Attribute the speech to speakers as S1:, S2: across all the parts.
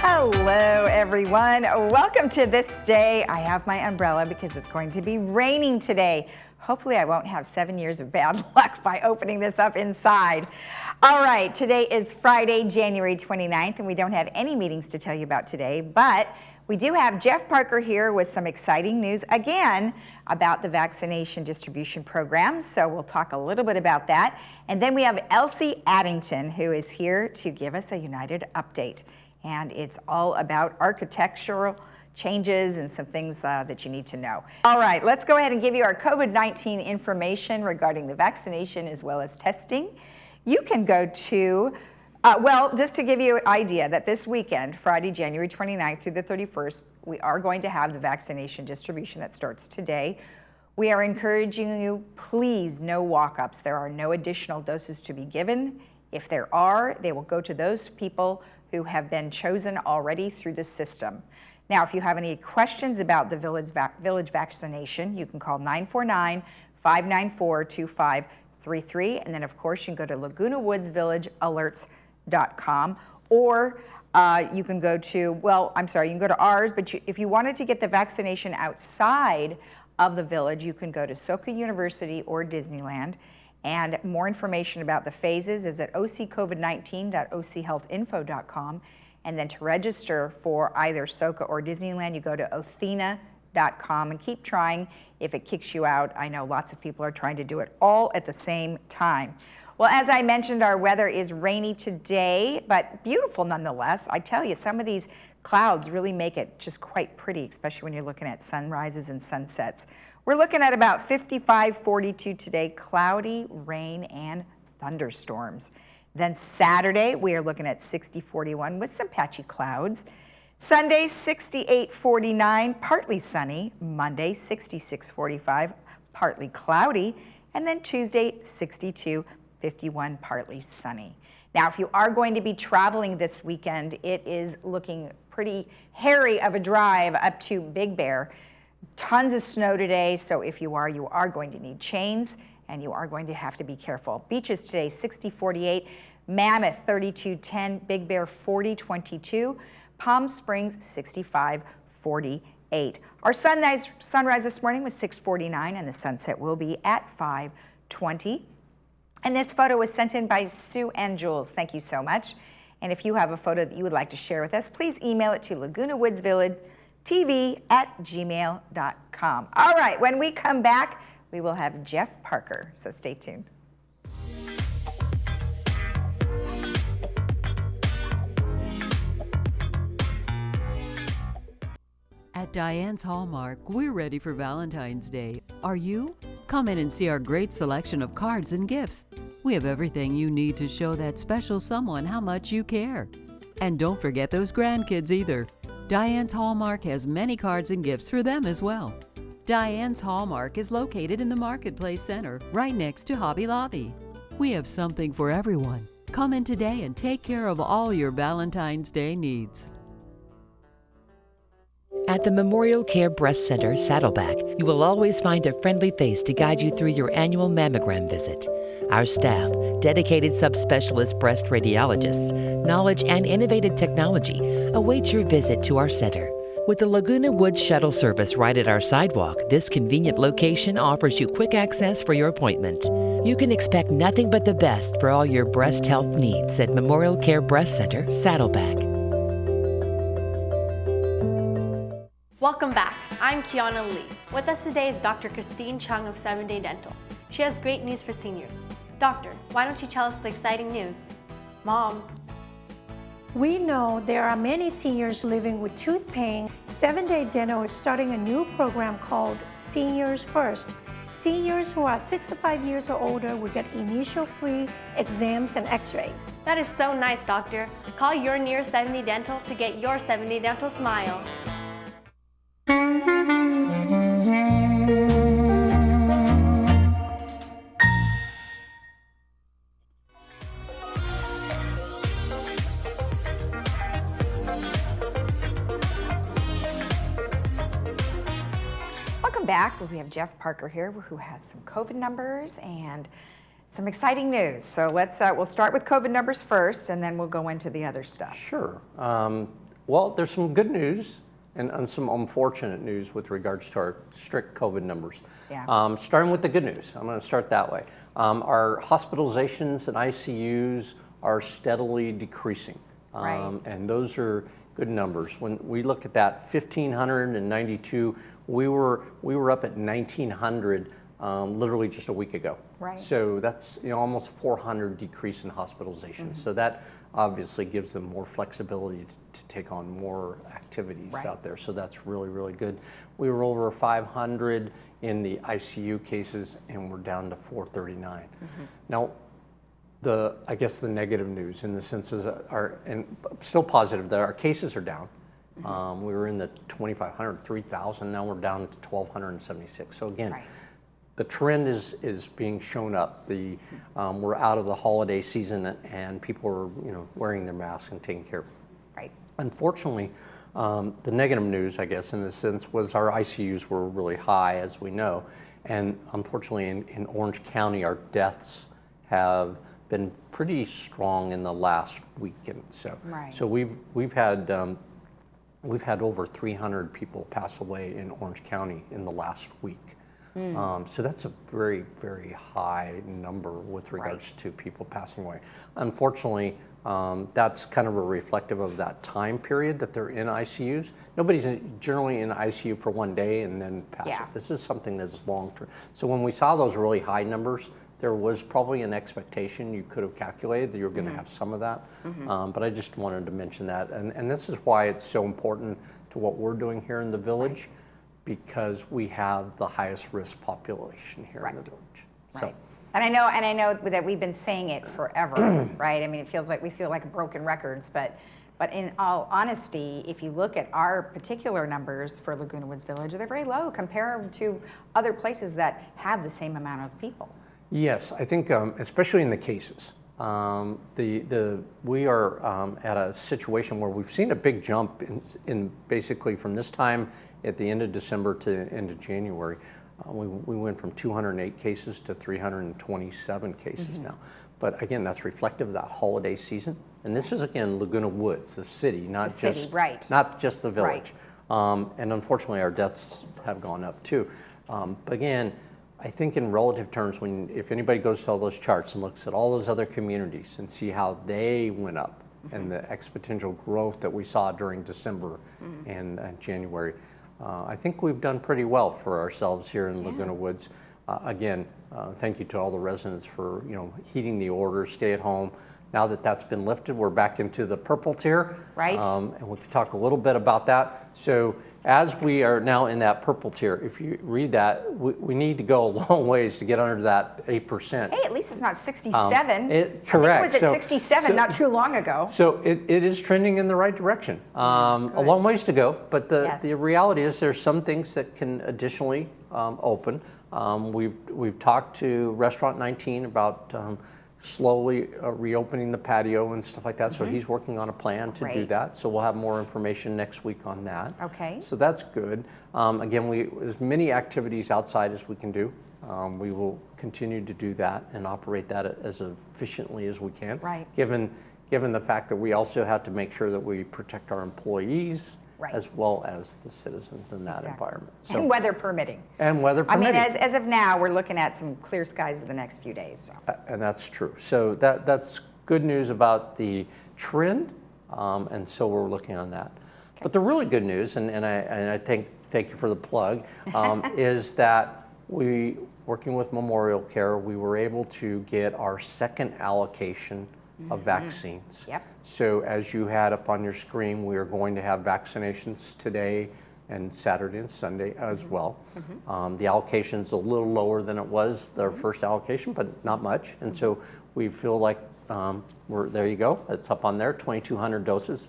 S1: Hello, everyone. Welcome to This Day. I have my umbrella because it's going to be raining today. Hopefully, I won't have 7 years of bad luck by opening this up inside. All right, today is Friday, January 29th, and we don't have any meetings to tell you about today, but we do have Jeff Parker here with some exciting news again about the vaccination distribution program. So we'll talk a little bit about that. And then we have Elsie Addington, who is here to give us a United update. And it's all about architectural changes and some things that you need to know. All right, let's go ahead and give you our COVID-19 information regarding the vaccination as well as testing. You can go to, just to give you an idea that this weekend, Friday, January 29th through the 31st, we are going to have the vaccination distribution that starts today. We are encouraging you, please, no walk-ups. There are no additional doses to be given. If there are, they will go to those people who have been chosen already through the system. Now, if you have any questions about the village vaccination, you can call 949-594-2533. And then, of course, you can go to Laguna Woods Village alerts.com, or you can go to, you can go to ours, but if you wanted to get the vaccination outside of the village, you can go to Soka University or Disneyland. And more information about the phases is at occovid19.ochealthinfo.com. And then to register for either Soka or Disneyland, you go to othena.com and keep trying. If it kicks you out, I know lots of people are trying to do it all at the same time. Well, as I mentioned, our weather is rainy today, but beautiful nonetheless. I tell you, some of these clouds really make it just quite pretty, especially when you're looking at sunrises and sunsets. We're looking at about 55, 42 today, cloudy, rain, and thunderstorms. Then Saturday, we are looking at 60, 41 with some patchy clouds. Sunday, 68, 49, partly sunny. Monday, 66, 45, partly cloudy. And then Tuesday, 62, 51, partly sunny. Now, if you are going to be traveling this weekend, it is looking pretty hairy of a drive up to Big Bear. Tons of snow today, so if you are going to need chains, and you are going to have to be careful. Beaches today, 60, 48, Mammoth, 32, 10, Big Bear, 40, 22, Palm Springs, 65, 48. Our sunrise this morning was 6:49, and the sunset will be at 5:20. And this photo was sent in by Sue and Jules. Thank you so much. And if you have a photo that you would like to share with us, please email it to Laguna Woods Village TV@gmail.com. All right, when we come back, we will have Jeff Parker, so stay tuned.
S2: At Diane's Hallmark, we're ready for Valentine's Day. Are you? Come in and see our great selection of cards and gifts. We have everything you need to show that special someone how much you care. And don't forget those grandkids either. Diane's Hallmark has many cards and gifts for them as well. Diane's Hallmark is located in the Marketplace Center, right next to Hobby Lobby. We have something for everyone. Come in today and take care of all your Valentine's Day needs.
S3: At the Memorial Care Breast Center, Saddleback, you will always find a friendly face to guide you through your annual mammogram visit. Our staff, dedicated subspecialist breast radiologists, knowledge and innovative technology awaits your visit to our center. With the Laguna Woods shuttle service right at our sidewalk, this convenient location offers you quick access for your appointment. You can expect nothing but the best for all your breast health needs at Memorial Care Breast Center, Saddleback.
S4: Welcome back. I'm Kiana Lee. With us today is Dr. Christine Chung of 7-Day Dental. She has great news for seniors. Doctor, why don't you tell us the exciting news?
S5: Mom. We know there are many seniors living with tooth pain. 7-Day Dental is starting a new program called Seniors First. Seniors who are 65 years or older will get initial free exams and x-rays.
S4: That is so nice, doctor. Call your nearest 7-Day Dental to get your 7-Day Dental smile.
S1: Welcome back. We have Jeff Parker here who has some COVID numbers and some exciting news. So we'll start with COVID numbers first, and then we'll go into the other stuff.
S6: Sure. Well, there's some good news and some unfortunate news with regards to our strict COVID numbers.
S1: Yeah.
S6: Starting with the good news, I'm going to start that way. Our hospitalizations and ICUs are steadily decreasing.
S1: Right.
S6: And those are good numbers. When we look at that 1,592, we were up at 1,900 literally just a week ago.
S1: Right.
S6: So that's almost 400 decrease in hospitalizations. So that obviously gives them more flexibility to take on more activities out there. So that's really, really good. We were over 500 in the ICU cases, and we're down to 439. Now, I guess the negative news in the sense is and still positive that our cases are down. We were in the 2,500, 3,000. Now we're down to 1,276. So again, the trend is being shown up. We're out of the holiday season, and people are wearing their masks and taking care.
S1: Right.
S6: Unfortunately, the negative news, I guess, in this sense, was our ICUs were really high, as we know, and unfortunately, in Orange County, our deaths have been pretty strong in the last week, and so we've had over 300 people pass away in Orange County in the last week. So that's a very, very high number with regards to people passing away. Unfortunately, that's kind of a reflective of that time period that they're in ICUs. Nobody's generally in ICU for one day and then passes. This is something that's long term. So when we saw those really high numbers, there was probably an expectation you could have calculated that you were going to have some of that. But I just wanted to mention that. And this is why it's so important to what we're doing here in the village, because we have the highest risk population here in the village. So.
S1: And I know that we've been saying it forever, right? I mean, it feels like we feel like broken records, but in all honesty, if you look at our particular numbers for Laguna Woods Village, they're very low compared to other places that have the same amount of people.
S6: Yes, I think especially in the cases, we are at a situation where we've seen a big jump in basically from this time at the end of December to end of January. We went from 208 cases to 327 cases now. But again, that's reflective of that holiday season. And this is again Laguna Woods, the city, not just the village. And unfortunately, our deaths have gone up too. But again, I think in relative terms, if anybody goes to all those charts and looks at all those other communities and see how they went up and the exponential growth that we saw during December and January, I think we've done pretty well for ourselves here in Laguna Woods. Again, thank you to all the residents for heeding the orders, stay at home. Now that that's been lifted, we're back into the purple tier.
S1: Right.
S6: And we can talk a little bit about that. So as we are now in that purple tier, if you read that, we need to go a long ways to get under that 8%.
S1: Hey, at least it's not 67.
S6: Correct.
S1: I think it was at 67 not too long ago.
S6: So it is trending in the right direction. A long ways to go, but the reality is there's some things that can additionally open. We've talked to Restaurant 19 about slowly reopening the patio and stuff like that. So he's working on a plan to do that. So we'll have more information next week on that.
S1: Okay.
S6: So that's good. Again, as many activities outside as we can do. We will continue to do that and operate that as efficiently as we can.
S1: Right.
S6: Given the fact that we also have to make sure that we protect our employees as well as the citizens in that environment. So,
S1: and weather permitting.
S6: And weather permitting.
S1: I mean, as of now, we're looking at some clear skies for the next few days. So.
S6: And that's true. So that's good news about the trend, and so we're looking on that. Okay. But the really good news, and I thank you for the plug, is that working with Memorial Care, we were able to get our second allocation of vaccines.
S1: Yep.
S6: So as you had up on your screen, we are going to have vaccinations today and Saturday and Sunday as well. The allocation's a little lower than it was their first allocation, but not much. And so we feel like there you go. It's up on there, 2,200 doses.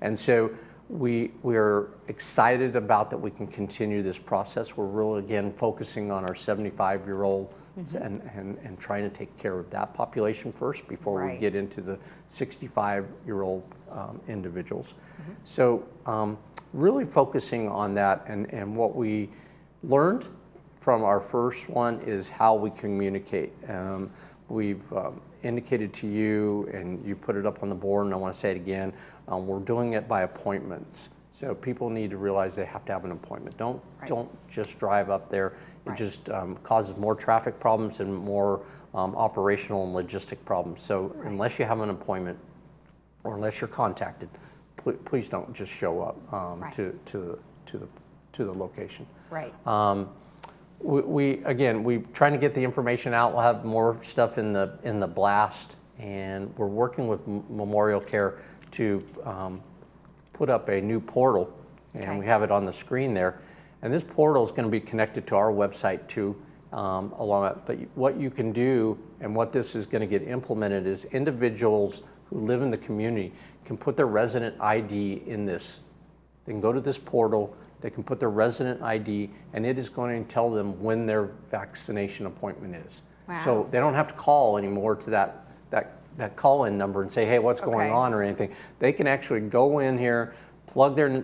S6: And so we're excited about that we can continue this process. We're really, again, focusing on our 75-year-old and trying to take care of that population first before we get into the 65-year-old individuals. So really focusing on that, and what we learned from our first one is how we communicate. We've indicated to you, and you put it up on the board, and I want to say it again, we're doing it by appointments. So people need to realize they have to have an appointment. Don't just drive up there. It just causes more traffic problems and more operational and logistic problems. So unless you have an appointment or unless you're contacted, please don't just show up to the location.
S1: Right.
S6: We're trying to get the information out. We'll have more stuff in the blast, and we're working with Memorial Care to put up a new portal, and we have it on the screen there. And this portal is going to be connected to our website too, along that. But what you can do, and what this is going to get implemented, is individuals who live in the community can put their resident ID in this. They can go to this portal, they can put their resident ID, and it is going to tell them when their vaccination appointment is.
S1: Wow.
S6: So they don't have to call anymore to that call-in number and say, hey, what's going on or anything. They can actually go in here, plug their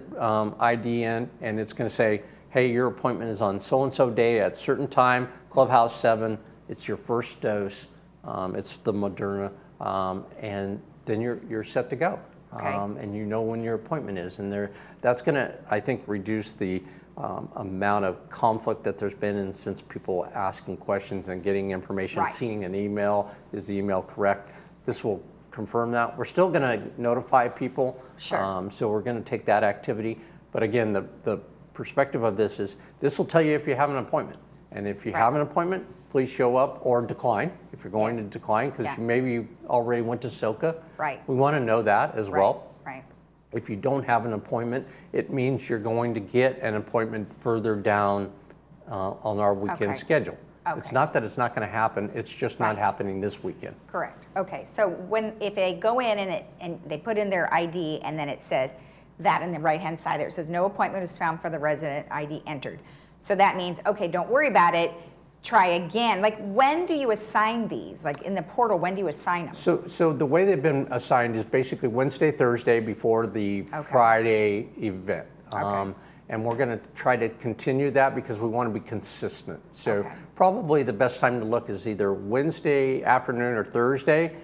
S6: ID in, and it's going to say, hey, your appointment is on so-and-so day at certain time, Clubhouse 7, it's your first dose, it's the Moderna, and then you're set to go. And you know when your appointment is. And that's going to, I think, reduce the amount of conflict that there's been since people asking questions and getting information, seeing an email, is the email correct? This will confirm that. We're still going to notify people, so we're going to take that activity. But again, the perspective of this is, this will tell you if you have an appointment. And if you have an appointment, please show up or decline if you're going to decline, because maybe you already went to SOCA. We want to know that as well. If you don't have an appointment, it means you're going to get an appointment further down on our weekend schedule. It's not that it's not going to happen, it's just not happening this weekend.
S1: Correct. Okay, so if they go in and they put in their ID, and then it says that in the right-hand side there, it says no appointment is found for the resident ID entered. So that means, okay, don't worry about it, try again. Like, when do you assign these? Like, in the portal, when do you assign them?
S6: So the way they've been assigned is basically Wednesday, Thursday before the Friday event. And we're going to try to continue that because we want to be consistent. So probably the best time to look is either Wednesday afternoon or Thursday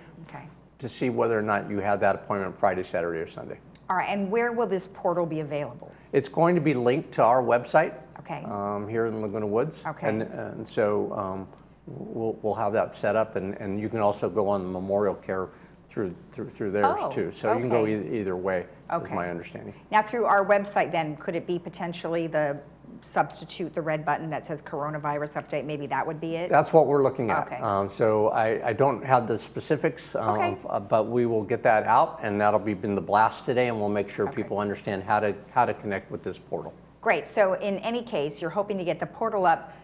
S6: to see whether or not you have that appointment Friday, Saturday, or Sunday.
S1: All right, and where will this portal be available?
S6: It's going to be linked to our website here in Laguna Woods. And so we'll have that set up, and you can also go on the Memorial Care through theirs too. So you can go either way, is my understanding.
S1: Now, through our website then, could it be potentially the substitute the red button that says coronavirus update? Maybe that would be it?
S6: That's what we're looking at. So I don't have the specifics, but we will get that out, and that'll be in the blast today, and we'll make sure people understand how to connect with this portal.
S1: Great. So in any case, you're hoping to get the portal up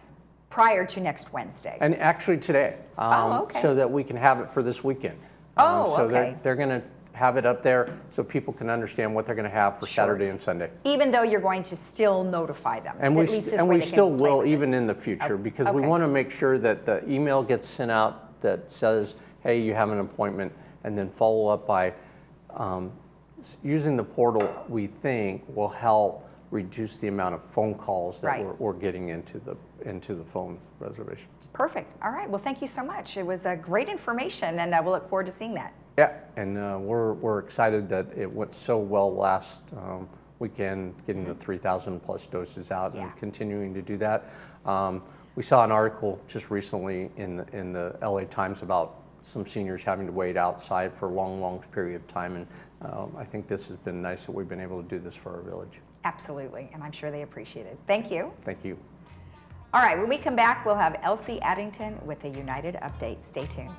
S1: prior to next Wednesday?
S6: And actually today, so that we can have it for this weekend. So they're going to have it up there so people can understand what they're going to have for Saturday and Sunday.
S1: Even though you're going to still notify them.
S6: And we still will, even in the future, because we want to make sure that the email gets sent out that says, hey, you have an appointment, and then follow up by using the portal. We think will help reduce the amount of phone calls that we're getting into the phone reservations.
S1: Perfect. All right. Well, thank you so much. It was great information, and we'll look forward to seeing that.
S6: Yeah, and we're excited that it went so well last weekend, getting the 3,000 plus doses out and continuing to do that. We saw an article just recently in the LA Times about some seniors having to wait outside for a long period of time, and I think this has been nice that we've been able to do this for our village.
S1: Absolutely, and I'm sure they appreciate it. Thank you.
S6: Thank you.
S1: All right, when we come back, we'll have Elsie Addington with a United update. Stay tuned.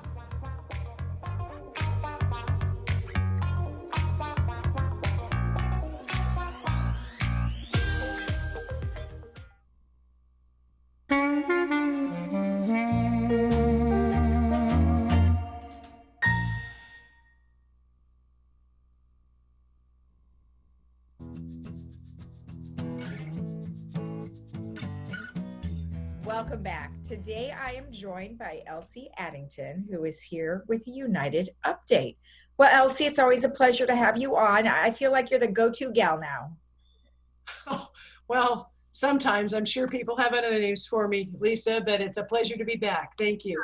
S1: Welcome back. Today I am joined by Elsie Addington, who is here with the United Update. Well, Elsie, it's always a pleasure to have you on. I feel like you're the go-to gal now.
S7: Oh, well, sometimes I'm sure people have other names for me, Lisa, but it's a pleasure to be back. Thank you.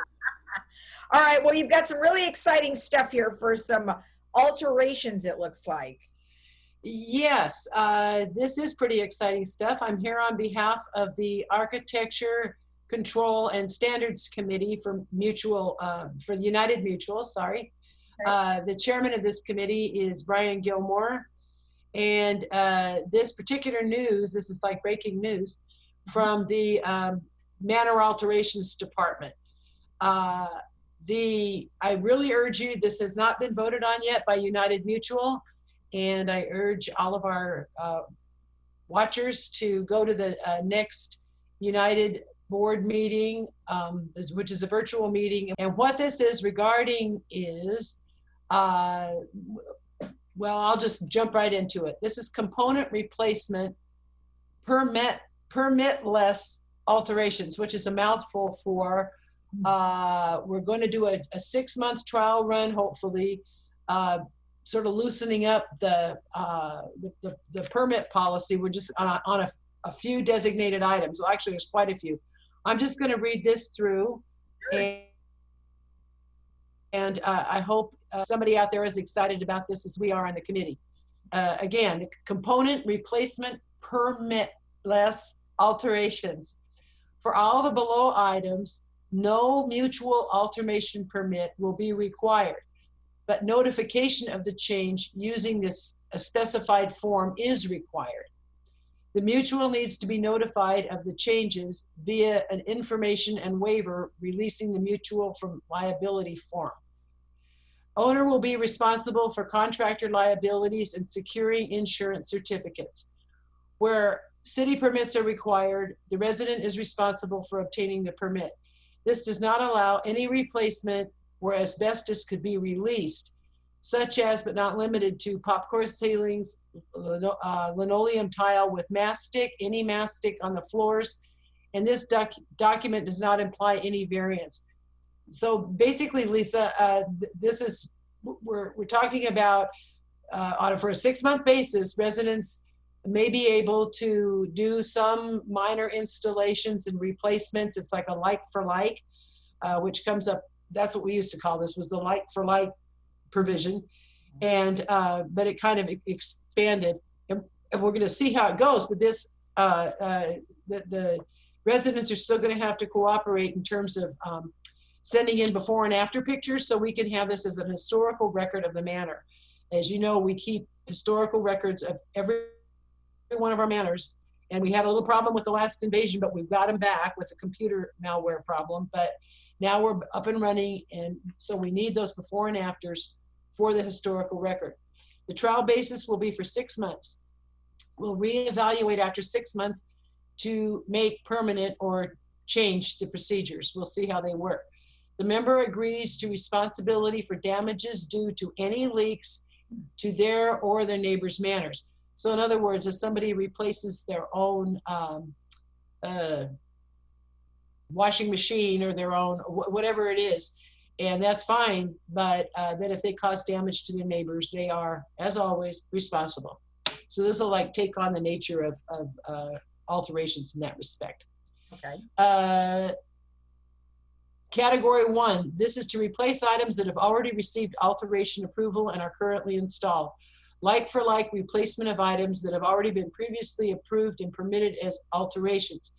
S8: All right, well, you've got some really exciting stuff here for some alterations, it looks like.
S7: Yes, this is pretty exciting stuff. I'm here on behalf of the Architecture Control and Standards Committee for for United Mutual, sorry. The chairman of this committee is Brian Gilmore. And this particular news, this is like breaking news from the Manor Alterations Department. I really urge you, this has not been voted on yet by United Mutual, and I urge all of our watchers to go to the next United board meeting, which is a virtual meeting. And what this is regarding is, well, I'll just jump right into it. This is component replacement permitless alterations, which is a mouthful for, we're going to do a 6-month trial run, hopefully, sort of loosening up the permit policy. We're just on a few designated items. Well, actually, there's quite a few. I'm just going to read this through, and I hope somebody out there is excited about this as we are on the committee. Again, the component replacement permitless alterations. For all the below items, no mutual alteration permit will be required, but notification of the change using a specified form is required. The mutual needs to be notified of the changes via an information and waiver releasing the mutual from liability form. Owner will be responsible for contractor liabilities and securing insurance certificates. Where city permits are required, the resident is responsible for obtaining the permit. This does not allow any replacement where asbestos could be released, such as but not limited to popcorn ceilings, linoleum tile with mastic, any mastic on the floors, and this document does not imply any variance. So basically, Lisa, this is, we're talking about for a 6-month basis, residents may be able to do some minor installations and replacements. It's like a like for like, which comes up, that's what we used to call this, was the like for like provision. And, but it kind of expanded, and we're gonna see how it goes. But this, the residents are still gonna have to cooperate in terms of sending in before and after pictures, so we can have this as an historical record of the manor. As you know, we keep historical records of every one of our manors, and we had a little problem with the last invasion, but we've got them back with a computer malware problem. But now we're up and running, and so we need those before and afters for the historical record. The trial basis will be for 6 months. We'll reevaluate after 6 months to make permanent or change the procedures. We'll see how they work. The member agrees to responsibility for damages due to any leaks to their or their neighbor's manors. So in other words, if somebody replaces their own washing machine or their own, whatever it is, and that's fine, but that if they cause damage to their neighbors, they are, as always, responsible. So this will like take on the nature of alterations in that respect.
S8: Okay.
S7: Category 1, this is to replace items that have already received alteration approval and are currently installed. Like for like replacement of items that have already been previously approved and permitted as alterations.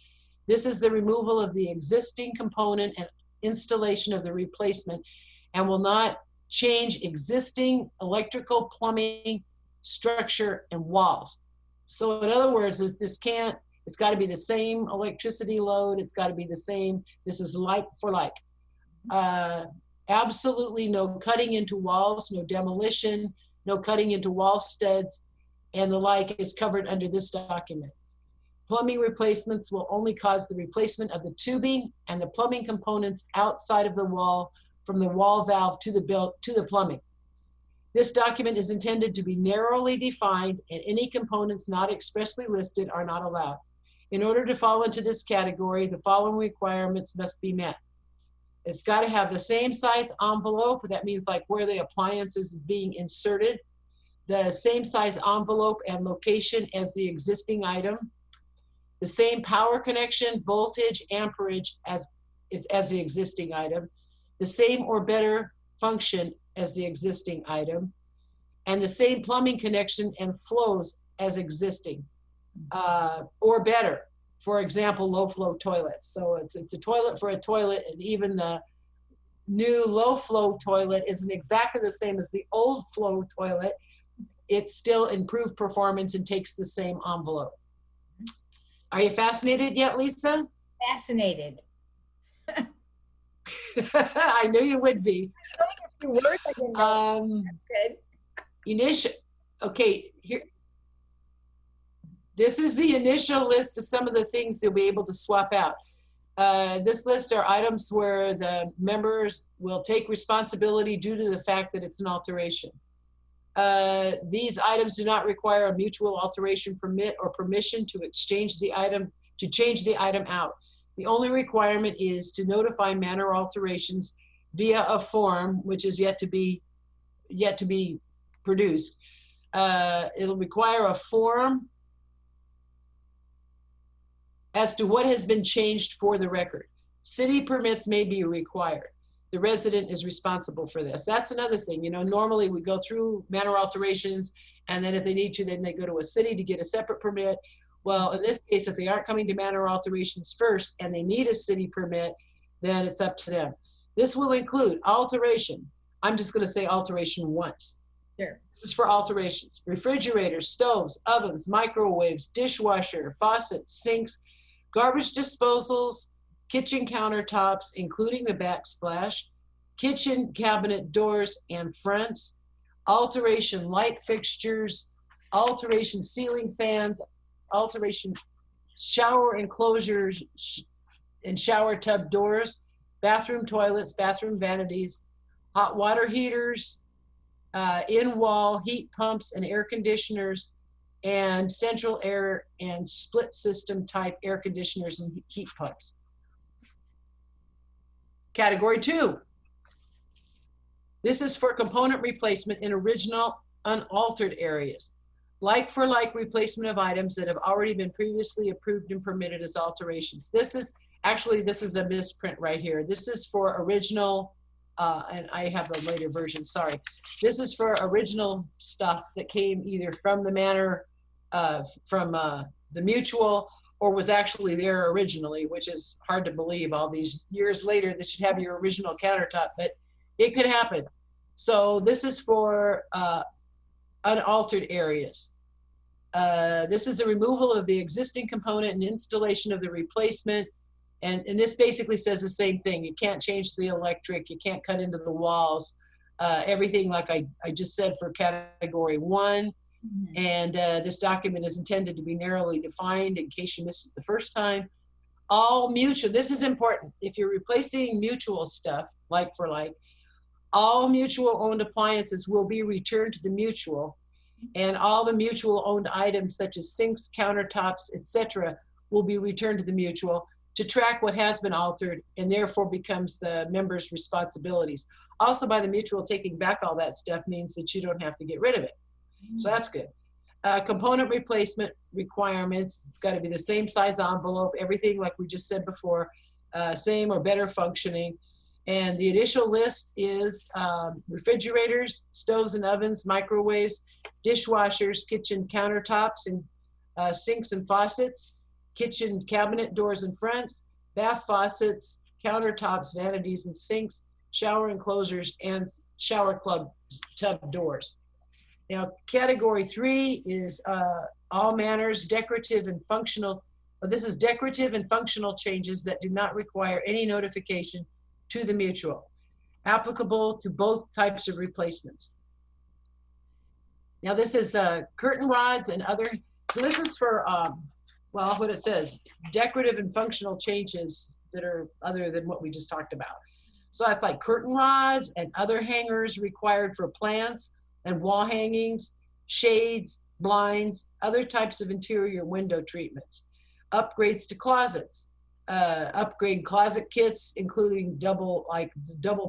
S7: This is the removal of the existing component and installation of the replacement, and will not change existing electrical, plumbing, structure, and walls. So in other words, it's got to be the same electricity load. It's got to be the same. This is like for like. Absolutely no cutting into walls, no demolition, no cutting into wall studs, and the like is covered under this document. Plumbing replacements will only cause the replacement of the tubing and the plumbing components outside of the wall, from the wall valve to the plumbing. This document is intended to be narrowly defined, and any components not expressly listed are not allowed. In order to fall into this category, the following requirements must be met. It's got to have the same size envelope. That means like where the appliances is being inserted, the same size envelope and location as the existing item, the same power connection, voltage, amperage as the existing item, the same or better function as the existing item, and the same plumbing connection and flows as existing, or better. For example, low flow toilets. So it's a toilet for a toilet, and even the new low flow toilet isn't exactly the same as the old flow toilet. It's still improved performance and takes the same envelope. Are you fascinated yet, Lisa?
S8: Fascinated.
S7: I knew you would be.
S8: A few words I didn't know. That's good.
S7: Okay, here. This is the initial list of some of the things you'll be able to swap out. This list are items where the members will take responsibility due to the fact that it's an alteration. These items do not require a mutual alteration permit or permission to change the item out. The only requirement is to notify manner alterations via a form, which is yet to be produced. It'll require a form as to what has been changed for the record. City permits may be required. The resident is responsible for this. That's another thing. You know, normally we go through manner alterations, and then if they need to, then they go to a city to get a separate permit. Well, in this case, if they aren't coming to manner alterations first and they need a city permit, then it's up to them. This will include alteration. I'm just going to say alteration once.
S8: Sure.
S7: This is for alterations. Refrigerators, stoves, ovens, microwaves, dishwasher, faucets, sinks, garbage disposals, kitchen countertops, including the backsplash, kitchen cabinet doors and fronts, alteration light fixtures, alteration ceiling fans, alteration shower enclosures and shower tub doors, bathroom toilets, bathroom vanities, hot water heaters, in-wall heat pumps and air conditioners, and central air and split system type air conditioners and heat pumps. Category 2. This is for component replacement in original unaltered areas. Like for like replacement of items that have already been previously approved and permitted as alterations. This is a misprint right here. This is for original, and I have a later version, sorry. This is for original stuff that came either from the manor, from the mutual, or was actually there originally, which is hard to believe all these years later that you'd have your original countertop, but it could happen. So this is for unaltered areas. This is the removal of the existing component and installation of the replacement. And this basically says the same thing. You can't change the electric, you can't cut into the walls, everything like I just said for category 1. And this document is intended to be narrowly defined in case you missed it the first time. All mutual, this is important. If you're replacing mutual stuff, like for like, all mutual owned appliances will be returned to the mutual, and all the mutual owned items such as sinks, countertops, etc. will be returned to the mutual to track what has been altered and therefore becomes the members' responsibilities. Also, by the mutual taking back all that stuff means that you don't have to get rid of it. So that's good. Component replacement requirements, it's got to be the same size envelope, everything like we just said before, same or better functioning. And the initial list is refrigerators, stoves and ovens, microwaves, dishwashers, kitchen countertops and sinks and faucets, kitchen cabinet doors and fronts, bath faucets, countertops, vanities and sinks, shower enclosures, and shower club tub doors. Now, category 3 is all manners, decorative and functional. This is decorative and functional changes that do not require any notification to the mutual, applicable to both types of replacements. Now, this is curtain rods and other. So this is for, well, what it says, decorative and functional changes that are other than what we just talked about. So that's like curtain rods and other hangers required for plants and wall hangings, shades, blinds, other types of interior window treatments, upgrades to closets, upgrade closet kits, including double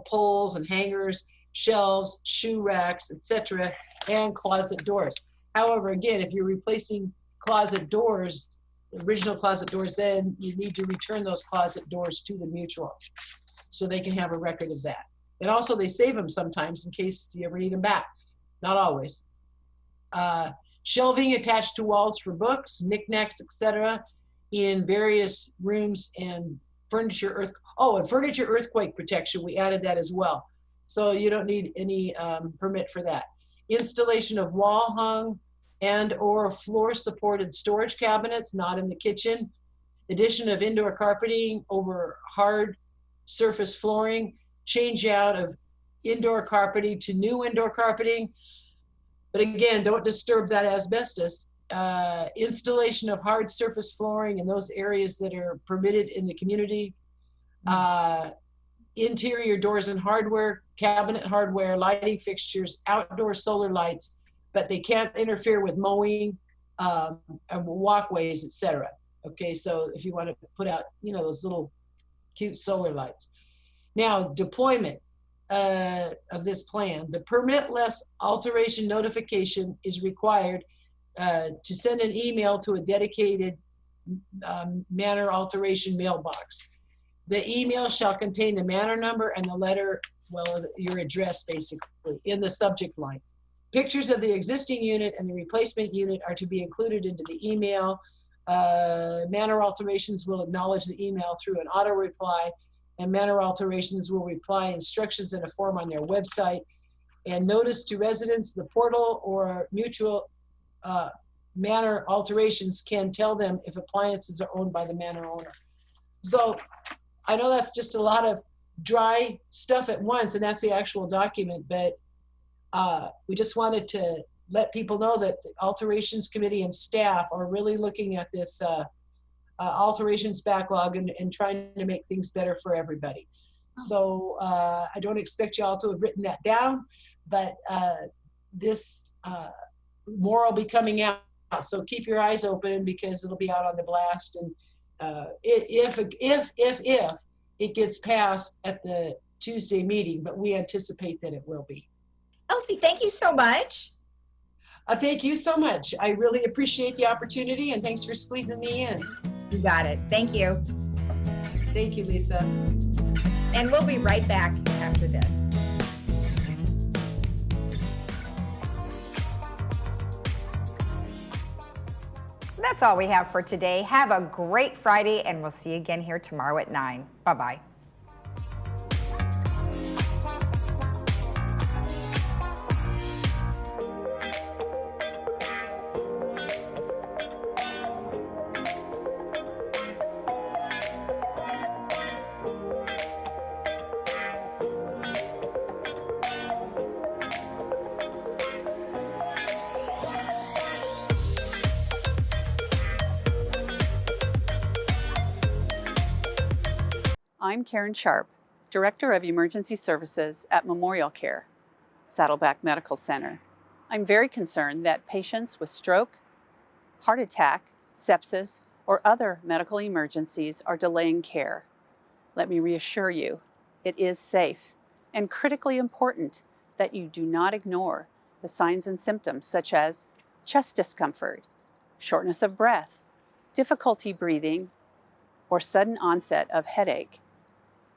S7: poles and hangers, shelves, shoe racks, etc., and closet doors. However, again, if you're replacing closet doors, original closet doors, then you need to return those closet doors to the mutual. so they can have a record of that. And also they save them sometimes in case you ever need them back. Not always. Shelving attached to walls for books, knickknacks, etc. in various rooms, and furniture earthquake protection. We added that as well. So you don't need any permit for that. Installation of wall hung and or floor supported storage cabinets, not in the kitchen. Addition of indoor carpeting over hard surface flooring. Change out of indoor carpeting to new indoor carpeting. But again, don't disturb that asbestos. Installation of hard surface flooring in those areas that are permitted in the community. Interior doors and hardware, cabinet hardware, lighting fixtures, outdoor solar lights, but they can't interfere with mowing, walkways, etc. Okay, so if you want to put out, those little cute solar lights. Now, deployment of this plan. The permitless alteration notification is required to send an email to a dedicated manor alteration mailbox. The email shall contain the manor number and the letter, your address basically, in the subject line. Pictures of the existing unit and the replacement unit are to be included into the email. Manor alterations will acknowledge the email through an auto reply, and manor alterations will reply instructions in a form on their website. And notice to residents, the portal or mutual manor alterations can tell them if appliances are owned by the manor owner. So I know that's just a lot of dry stuff at once, and that's the actual document, but we just wanted to let people know that the alterations committee and staff are really looking at this alterations backlog and trying to make things better for everybody. So I don't expect you all to have written that down, but this more will be coming out. So keep your eyes open because it'll be out on the blast. And if it gets passed at the Tuesday meeting, but we anticipate that it will be.
S8: Elsie, thank you so much.
S7: Thank you so much. I really appreciate the opportunity, and thanks for squeezing me in.
S8: You got it. Thank you.
S7: Thank you, Lisa.
S8: And we'll be right back after this.
S1: That's all we have for today. Have a great Friday, and we'll see you again here tomorrow at 9. Bye-bye.
S9: I'm Karen Sharp, Director of Emergency Services at Memorial Care, Saddleback Medical Center. I'm very concerned that patients with stroke, heart attack, sepsis, or other medical emergencies are delaying care. Let me reassure you, it is safe and critically important that you do not ignore the signs and symptoms such as chest discomfort, shortness of breath, difficulty breathing, or sudden onset of headache.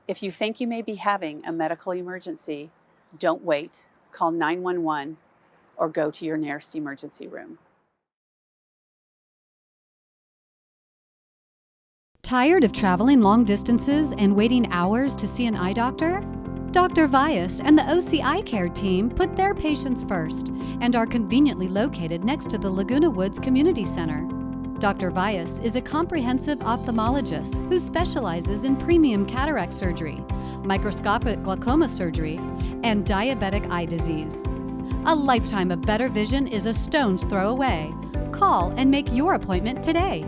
S9: If you think you may be having a medical emergency, don't wait. Call 911 or go to your nearest emergency room.
S10: Tired of traveling long distances and waiting hours to see an eye doctor? Dr. Vyas and the OCI Care team put their patients first and are conveniently located next to the Laguna Woods Community Center. Dr. Vyas is a comprehensive ophthalmologist who specializes in premium cataract surgery, microscopic glaucoma surgery, and diabetic eye disease. A lifetime of better vision is a stone's throw away. Call and make your appointment today.